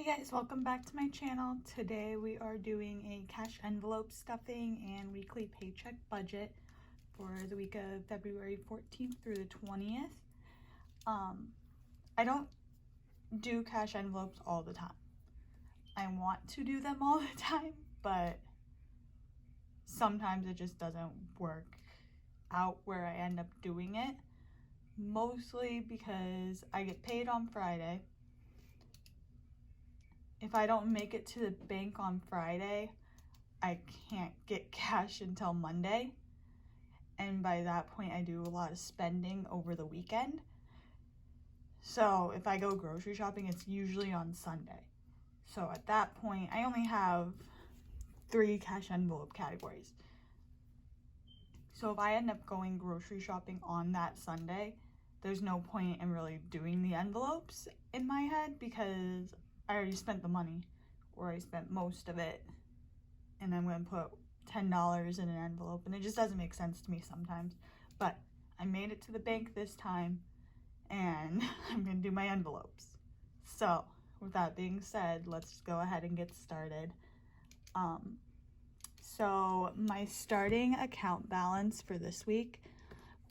Hey guys, welcome back to my channel. Today we are doing a cash envelope stuffing and weekly paycheck budget for the week of February 14th through the 20th. I don't do cash envelopes all the time. I want to do them all the time, but sometimes it just doesn't work out where I end up doing it. Mostly because I get paid on Friday. If I don't make it to the bank on Friday, I can't get cash until Monday. And by that point, I do a lot of spending over the weekend. So if I go grocery shopping, it's usually on Sunday. So at that point, I only have 3 cash envelope categories. So if I end up going grocery shopping on that Sunday, there's no point in really doing the envelopes in my head because I already spent the money, or I spent most of it, and I'm going to put $10 in an envelope, and it just doesn't make sense to me sometimes. But I made it to the bank this time, and I'm going to do my envelopes. So with that being said, let's go ahead and get started. So my starting account balance for this week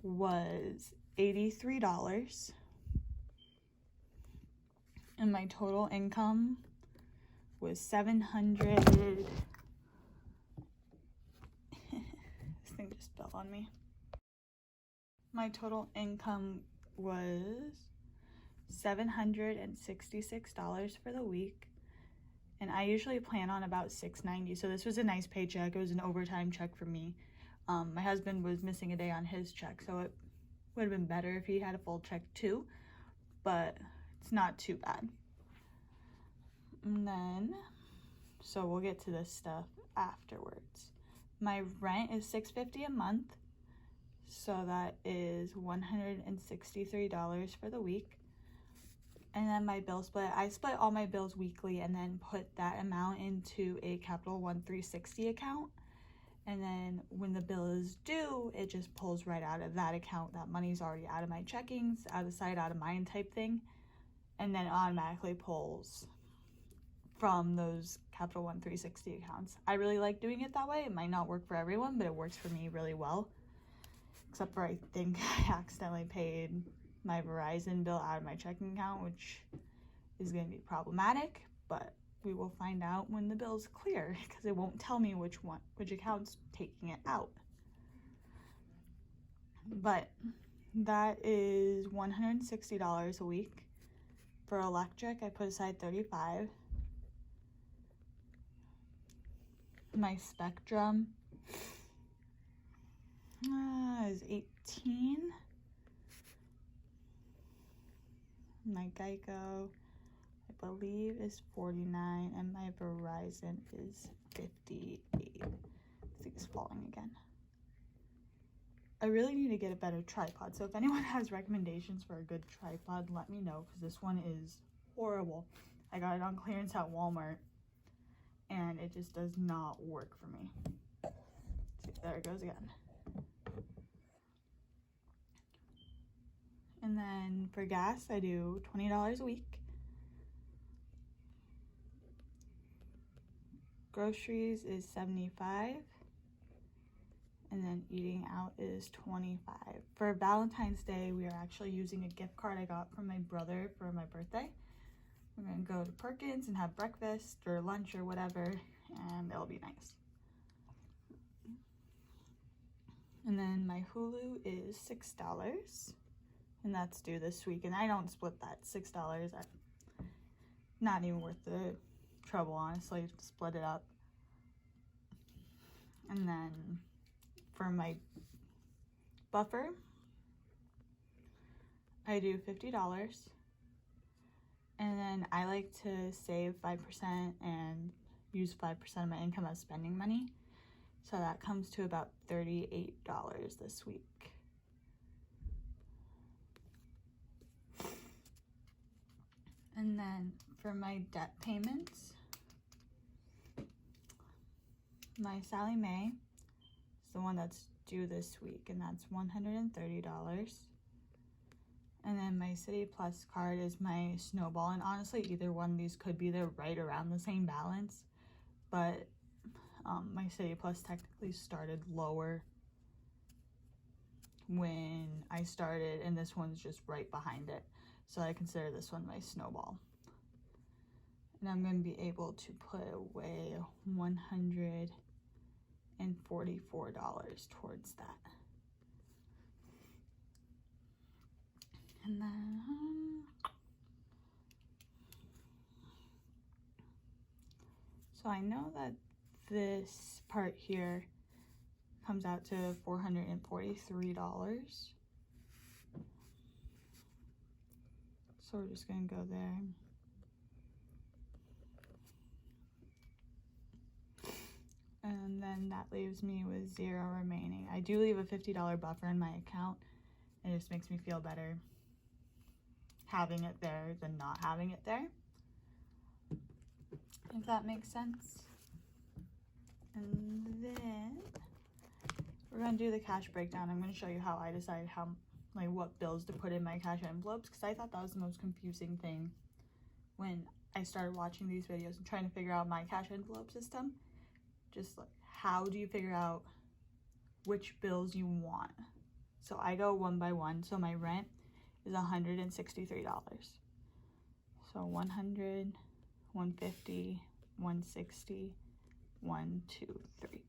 was $83. And my total income was $700. This thing just fell on me. My total income was $766 for the week. And I usually plan on about $690. So this was a nice paycheck. It was an overtime check for me. My husband was missing a day on his check, so it would have been better if he had a full check too. But it's not too bad. And then, so we'll get to this stuff afterwards. My rent is $650 a month, so that is $163 for the week. And then my bill split, I split all my bills weekly and then put that amount into a Capital One 360 account. And then when the bill is due, it just pulls right out of that account. That money's already out of my checkings, out of sight, out of mind type thing. And then automatically pulls from those Capital One 360 accounts. I really like doing it that way. It might not work for everyone, but it works for me really well. Except for I think I accidentally paid my Verizon bill out of my checking account, which is going to be problematic, but we will find out when the bill's clear because it won't tell me which account's taking it out. But that is $160 a week. For electric, I put aside $35. My Spectrum is $18. My Geico, I believe, is $49, and my Verizon is $58. This thing is falling again. I really need to get a better tripod, so if anyone has recommendations for a good tripod, let me know, because this one is horrible. I got it on clearance at Walmart, and it just does not work for me. See, there it goes again. And then for gas, I do $20 a week. Groceries is $75. And then eating out is $25. For Valentine's Day, we are actually using a gift card I got from my brother for my birthday. We're gonna go to Perkins and have breakfast or lunch or whatever, and it'll be nice. And then my Hulu is $6. And that's due this week, and I don't split that $6. Not even worth the trouble, honestly, to split it up. And then for my buffer, I do $50. And then I like to save 5% and use 5% of my income as spending money. So that comes to about $38 this week. And then for my debt payments, my Sally Mae is the one that's due this week, and that's $130. And then my City Plus card is my Snowball. And honestly, either one of these could be there right around the same balance. But my City Plus technically started lower when I started, and this one's just right behind it. So I consider this one my Snowball. And I'm going to be able to put away $144 towards that. And then so I know that this part here comes out to $443. So we're just gonna go there. And then that leaves me with 0 remaining. I do leave a $50 buffer in my account. It just makes me feel better having it there than not having it there, if that makes sense. And then we're gonna do the cash breakdown. I'm gonna show you how I decide what bills to put in my cash envelopes, because I thought that was the most confusing thing when I started watching these videos and trying to figure out my cash envelope system. Just like, how do you figure out which bills you want? So I go one by one. So my rent is $163. So 100, 150, 160, 1, 2, 3.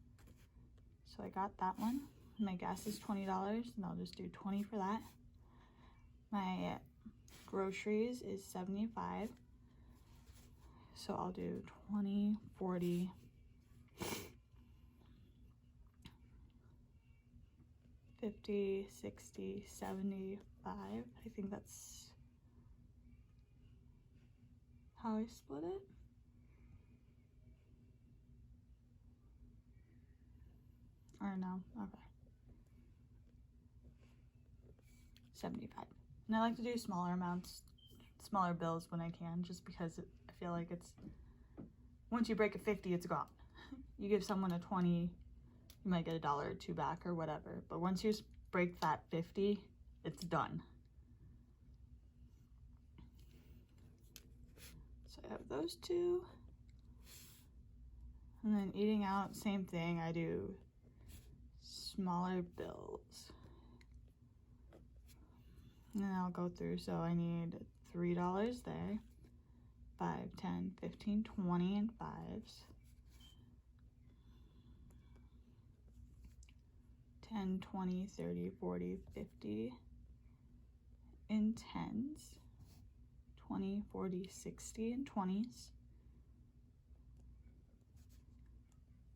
So I got that one. My gas is $20, and I'll just do 20 for that. My groceries is $75. So I'll do 20, 40, 50, 60, 75. I think that's how I split it. Or no, okay. 75. And I like to do smaller amounts, smaller bills when I can, just because I feel like it's, once you break a 50, it's gone. You give someone a 20, you might get $1 or $2 back or whatever. But once you break that 50, it's done. So I have those two. And then eating out, same thing. I do smaller bills. And then I'll go through. So I need $3 there. 5, 10, 15, 20 in 5s. 10, 20, 30, 40, 50 in 10s. 20, 40, 60 in 20s.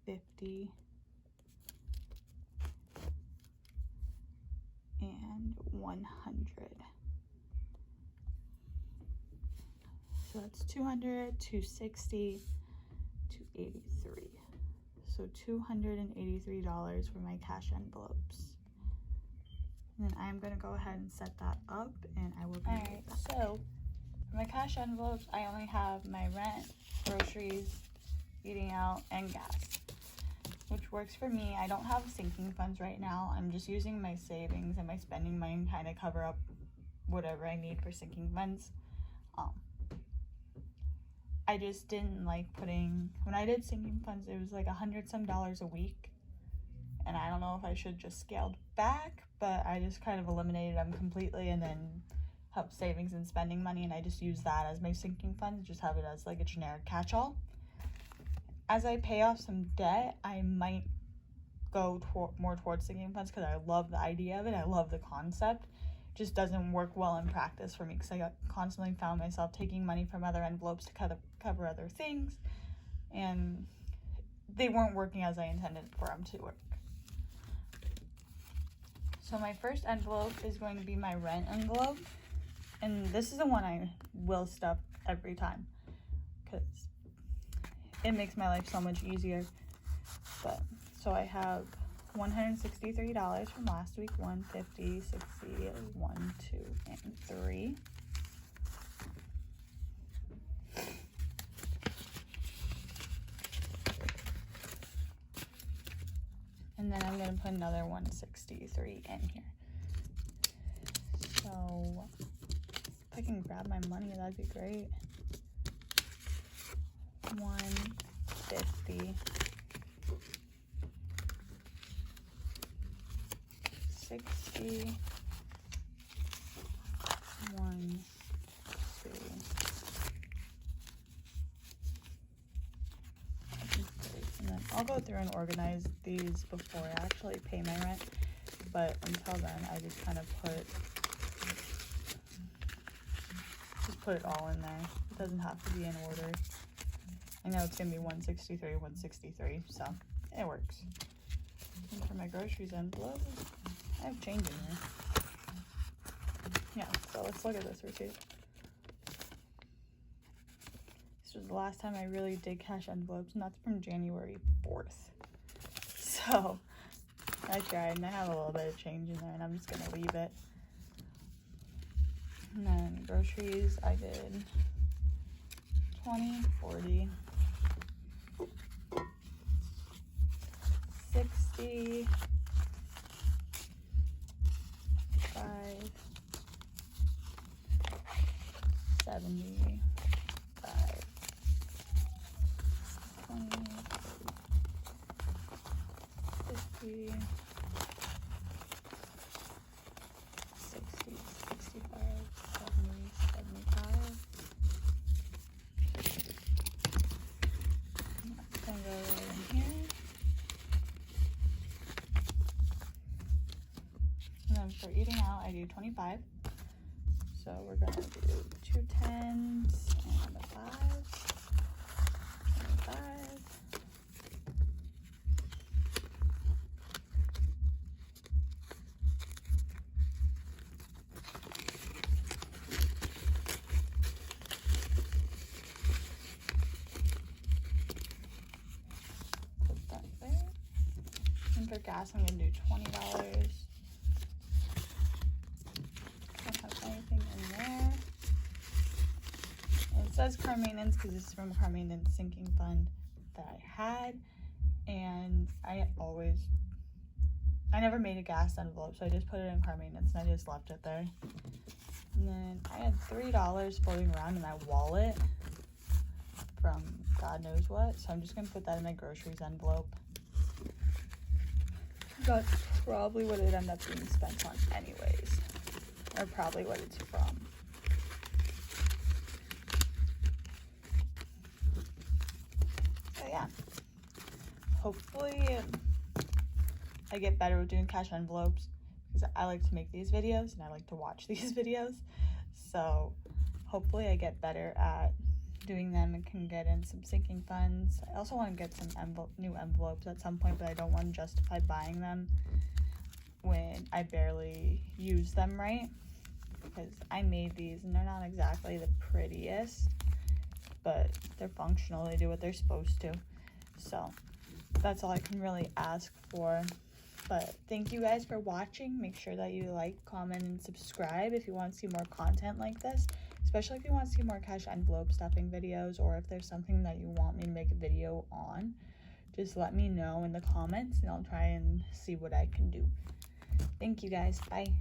50 and 100. So that's 200, 260, 283. So $283 for my cash envelopes. And then I'm gonna go ahead and set that up, and I will be right back. So for my cash envelopes, I only have my rent, groceries, eating out, and gas, which works for me. I don't have sinking funds right now. I'm just using my savings and my spending money to kind of cover up whatever I need for sinking funds. I just didn't like putting, when I did sinking funds, it was like $100 some a week. And I don't know if I should just scaled back, but I just kind of eliminated them completely and then have savings and spending money. And I just use that as my sinking funds, just have it as like a generic catch-all. As I pay off some debt, I might go more towards sinking funds because I love the idea of it. I love the concept. It just doesn't work well in practice for me because I constantly found myself taking money from other envelopes to cover other things, and they weren't working as I intended for them to work. So my first envelope is going to be my rent envelope, and this is the one I will stuff every time because it makes my life so much easier. But so I have $163 from last week, 150, 60, 1, 2, and 3. And then I'm going to put another 163 in here. So So if I can grab my money, that'd be great. 150, 60, 1, 2, 3. And then I'll go through and organize these before I actually pay my rent. But until then, I just kind of put it all in there. It doesn't have to be in order. I know it's gonna be 163, 163, so it works. And for my groceries envelope, I have change in here. Yeah, so let's look at this receipt. This was the last time I really did cash envelopes, and that's from January 4th. So I tried, and I have a little bit of change in there, and I'm just gonna leave it. And then groceries, I did 20, 40, 60, 5, 70, 5, 20, 50, 60, 65, 70, 75. That's gonna go right in here. And then for eating out, I do 25. So we're gonna do 2 10s and a 5. 25. Put that there. And for gas, I'm gonna do $20. Anything in there. And it says car maintenance because this is from a car maintenance sinking fund that I had, and I never made a gas envelope, so I just put it in car maintenance and I just left it there. And then I had $3 floating around in my wallet from God knows what, so I'm just gonna put that in my groceries envelope. That's probably what it ended up being spent on anyways. Or probably what it's from. So yeah, hopefully I get better with doing cash envelopes because I like to make these videos and I like to watch these videos. So hopefully I get better at doing them and can get in some sinking funds. I also want to get some new envelopes at some point, but I don't want to justify buying them when I barely use them right. Because I made these and they're not exactly the prettiest, but they're functional. They do what they're supposed to. So that's all I can really ask for. But thank you guys for watching. Make sure that you like, comment, and subscribe if you want to see more content like this, especially if you want to see more cash envelope stuffing videos, or if there's something that you want me to make a video on. Just let me know in the comments and I'll try and see what I can do. Thank you guys. Bye.